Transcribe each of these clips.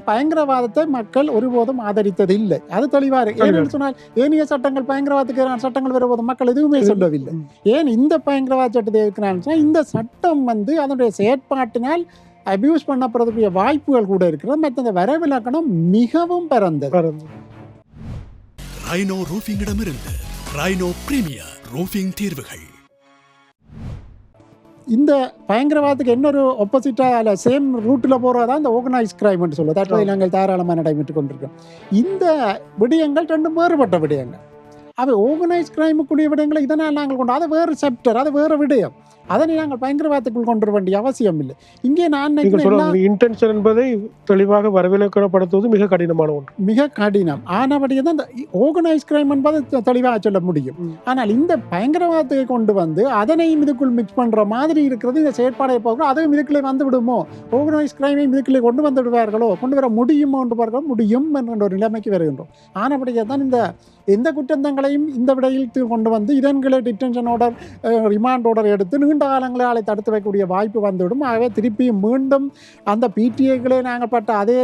பயங்கரவாதத்தை மக்கள் ஒருபோதும் ஆதரித்தது இல்லை. அது தெளிவாக இருக்கு. ஏன்னு சொன்னால் ஏனைய சட்டங்கள் பயங்கரவாதத்துக்கு எதிரான சட்டங்கள் வரும்போது மக்கள் எதுவுமே சொல்லவில்லை. ஏன் இந்த பயங்கரவாத சட்டத்தை இருக்கிறான்னு இந்த சட்டம் அதனுடைய செயற்பாட்டினால் அபியூஸ் பண்ணப்படுறதுக்குரிய வாய்ப்புகள் கூட இருக்கிறது. மற்ற இந்த வரவிலக்கணம் மிகவும் பரந்தது. ரைனோ ரூஃபிங்கிடமிருந்து ரைனோ பிரீமியர் ரூஃபிங் தீர்வுகள். இந்த பயங்கரவாதத்துக்கு இன்னொரு ஆப்போசிட்டாக அல்ல சேம் ரூட்டில் போகிறதா இந்த ஆர்கனைஸ் கிரைம்னு சொல்லுவது. தற்போது நாங்கள் தாராளமாக நடைபெற்று கொண்டிருக்கோம். இந்த விடயங்கள் ரெண்டும் வேறுபட்ட விடயங்கள். அவை ஆர்கனைஸ் கிரைமுக்குரிய விடயங்களை இதனால் நாங்கள் கொண்டு அதை வேறு செப்டர், அது வேறு விடயம். அதனை நாங்கள் பயங்கரவாதத்துக்குள் கொண்டு வர வேண்டிய அவசியம் இல்லை. இங்கே நான் இன்டென்ஷன் என்பதை தெளிவாக வரவிலக்கணப்படுத்துவது மிக கடினமான ஒன்று, மிக கடினம். ஆனபடியே தான் இந்த ஆர்கனைஸ் கிரைம் என்பது தெளிவாக சொல்ல முடியும். ஆனால் இந்த பயங்கரவாதத்தை கொண்டு அதனையும் இதுக்குள் மிக்ஸ் பண்ற மாதிரி இருக்கிறது இந்த செயற்பாடை போகிறோம். அதுவும் இதுக்குள்ளே வந்து விடுமோ, ஆர்கனைஸ் கிரைமையும் இதுக்குள்ளே கொண்டு வந்து விடுவார்களோ, கொண்டு வர முடியுமோ என்று பார்க்க முடியும் என்ற ஒரு நிலைமைக்கு வருகின்றோம். ஆனபடியே தான் இந்த எந்த குற்றங்களையும் இந்த விடையில் கொண்டு இதன்களை டிடென்ஷன் ஆர்டர், ரிமாண்ட் ஆர்டர் எடுத்து நீண்ட காலங்களை தடுத்து வைக்கக்கூடிய வாய்ப்பு வந்துவிடும். ஆகவே திருப்பியும் மீண்டும் அந்த பிடிஐகளே நாங்கள் பட்ட அதே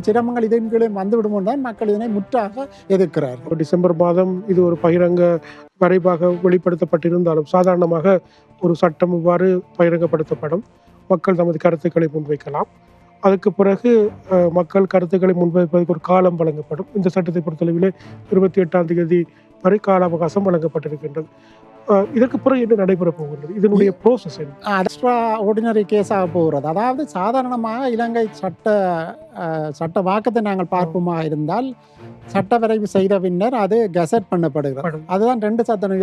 சிரமங்கள் இதன்களே வந்துவிடும் தான் மக்கள் இதனை முற்றாக எதிர்க்கிறார்கள். டிசம்பர் மாதம் இது ஒரு பகிரங்க வரைவாக வெளிப்படுத்தப்பட்டிருந்தாலும் சாதாரணமாக ஒரு சட்டம் இவ்வாறு பகிரங்கப்படுத்தப்படும். மக்கள் தமது கருத்துக்களை முன்வைக்கலாம். அதுக்கு பிறகு மக்கள் கருத்துக்களை முன்வைப்பதற்கு ஒரு காலம் வழங்கப்படும். இந்த சட்டத்தை பொறுத்தளவிலே 28ஆம் தேதி வரை கால அவகாசம் வழங்கப்பட்டிருக்கின்றது. இதற்கு பிறகு என்ன நடைபெற போகின்றது? இதனுடைய ப்ரோசஸ் எக்ஸ்ட்ரா ஆர்டினரி கேஸாக போகிறது. அதாவது சாதாரணமாக இலங்கை சட்ட வாக்கத்தை நாங்கள் பார்ப்போமாக இருந்தால் சட்ட வரைவு செய்த பின்னர் அது கெசட் பண்ணப்படுகிறது. அதுதான் 2 சட்டம்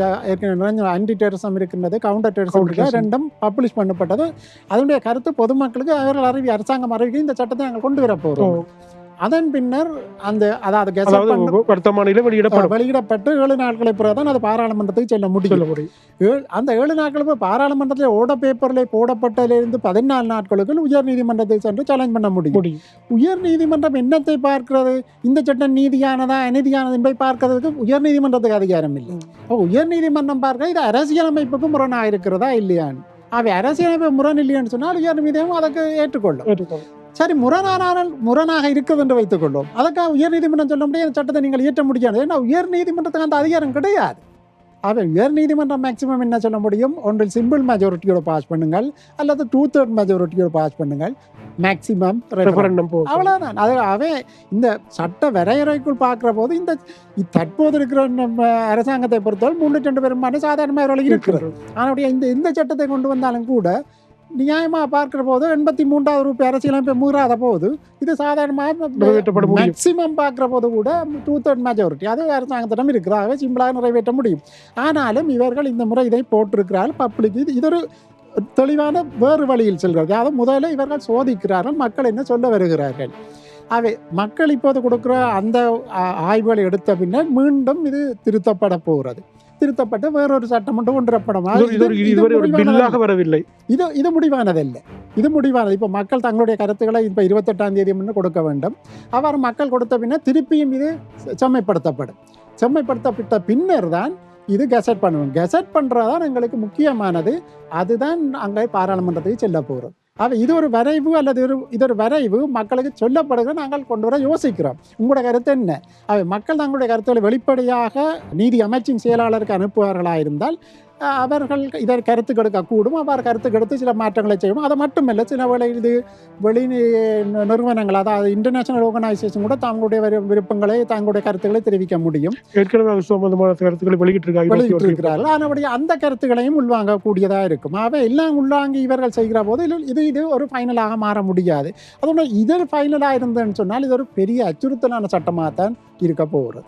ஆன்டி டெரரிசம் இருக்கின்றது, கவுண்டர் டெரரிசம் இருக்கிறது, ரெண்டும் பப்ளிஷ் பண்ணப்பட்டது. அதனுடைய கருத்து பொதுமக்களுக்கு அவர்கள் அரசாங்கம் அறிவிக்க இந்த சட்டத்தை நாங்கள் கொண்டு வர போகிறோம். அதன் பின்னர் அதாவது வெளியிடப்பட்டு 7 நாட்களை பிறகுதான் அது பாராளுமன்றத்துக்கு செல்ல முடியும். அந்த 7 நாட்களுக்கு பாராளுமன்றத்தில் ஓட பேப்பரில் போடப்பட்டதிலிருந்து 14 நாட்களுக்கு உயர் நீதிமன்றத்துக்கு சென்று சேலஞ்ச் பண்ண முடியும். உயர் நீதிமன்றம் என்னத்தை பார்க்கிறது? இந்த சட்டம் நீதியானதா அநீதியானது என்பதை பார்க்கறதுக்கு உயர் நீதிமன்றத்துக்கு அதிகாரம் இல்லை. உயர் நீதிமன்றம் பார்க்க இது அரசியலமைப்புக்கு முரணாக இருக்கிறதா இல்லையான்னு. அவை அரசியலமைப்பு முரண் இல்லையான்னு சொன்னால் உயர் நீதிமன்றம் அதற்கு ஏற்றுக்கொள்ளும். சரி, முரணாக இருக்குது என்று வைத்துக் கொள்ளும். அதுக்காக உயர் நீதிமன்றம் சொல்ல முடியாது சட்டத்தை நீங்கள் இயற்ற முடியாது. ஏன்னா உயர் நீதிமன்றத்துக்கு அந்த அதிகாரம் கிடையாது. அவை உயர் நீதிமன்றம் மேக்சிமம் என்ன சொல்ல முடியும்? ஒன்றில் சிம்பிள் மெஜாரிட்டியோட பாஸ் பண்ணுங்கள் அல்லது 2/3 மெஜாரிட்டியோட பாஸ் பண்ணுங்கள், மேக்சிமம் ரெஃபரண்டம், அவ்வளோதான். அவே இந்த சட்ட வரையறைக்குள் பார்க்குற போது இந்த தற்போது இருக்கிற அரசாங்கத்தை பொறுத்தவரை 302 பெரும்பான்மை சாதாரணமாக இருக்கிறது. ஆனால் இந்த சட்டத்தை கொண்டு வந்தாலும் கூட நியாயமாக பார்க்குற போது 83வது ரூபாய் அரசியலமைப்பை மீறாத போது இது சாதாரணமாக மேக்சிமம் பார்க்குற போது கூட 2/3 மெஜாரிட்டி அது அரசாங்கத்திடம் இருக்கிறாவே சிம்பிளாக நிறைவேற்ற முடியும். ஆனாலும் இவர்கள் இந்த முறை இதை போட்டிருக்கிறார்கள் பப்ளிக். இது ஒரு தெளிவான வேறு வழியில் செல்கிறது. அதாவது முதல்ல இவர்கள் சோதிக்கிறார்கள், மக்கள் என்ன சொல்ல வருகிறார்கள். அவை மக்கள் இப்போது கொடுக்குற அந்த ஆய்வுகளை எடுத்த பின்னர் மீண்டும் இது திருத்தப்பட போகிறது. திருத்தப்பட்டு வேறொரு சட்டம் ஒன்று கொண்டுவரப்படும். வரவில்லை. இது முடிவானதல்ல. இது முடிவானது. இப்போ மக்கள் தங்களுடைய கருத்துக்களை இப்போ 28ஆம் தேதி முன்னு கொடுக்க வேண்டும். அவ்வாறு மக்கள் கொடுத்த பின்னர் திருப்பியும் இது செம்மைப்படுத்தப்படும். செம்மைப்படுத்தப்பட்ட பின்னர் தான் இது கெசட் பண்ணுவோம். கெசட் பண்ணுறதான் எங்களுக்கு முக்கியமானது. அதுதான் அங்கே பாராளுமன்றத்துக்கு செல்ல போகிறது. இது ஒரு வரைவு அல்லது இது ஒரு வரைவு மக்களுக்கு சொல்லப்படுகிற நாங்கள் கொண்டு வர யோசிக்கிறோம். உங்களோட கருத்து என்ன? மக்கள் தங்களுடைய கருத்துக்களை வெளிப்படையாக நீதி அமைச்சின் செயலாளருக்கு அனுப்புவார்களாக இருந்தால் அவர்கள் இதை கருத்து கெடுக்கக்கூடும். அவ்வாறு கருத்து கெடுத்து சில மாற்றங்களை செய்யணும். அது மட்டுமல்ல, சில வேளை இது வெளி நிறுவனங்கள், அதாவது இன்டர்நேஷனல் ஆர்கனைசேஷன் கூட தங்களுடைய விருப்பங்களை தங்களுடைய கருத்துக்களை தெரிவிக்க முடியும். ஏற்கனவே கருத்துக்களை வெளியிட்டிருக்கிறார்கள். ஆனபடியே அந்த கருத்துக்களையும் உள்வாங்கக்கூடியதாக இருக்கும். எல்லாம் உள்வாங்கி இவர்கள் செய்கிற போது இது ஒரு ஃபைனலாக மாற முடியாது. அதோட இது ஃபைனலாக இருந்ததுன்னு சொன்னால் இது ஒரு பெரிய அச்சுறுத்தலான சட்டமாக தான் இருக்க போகிறது.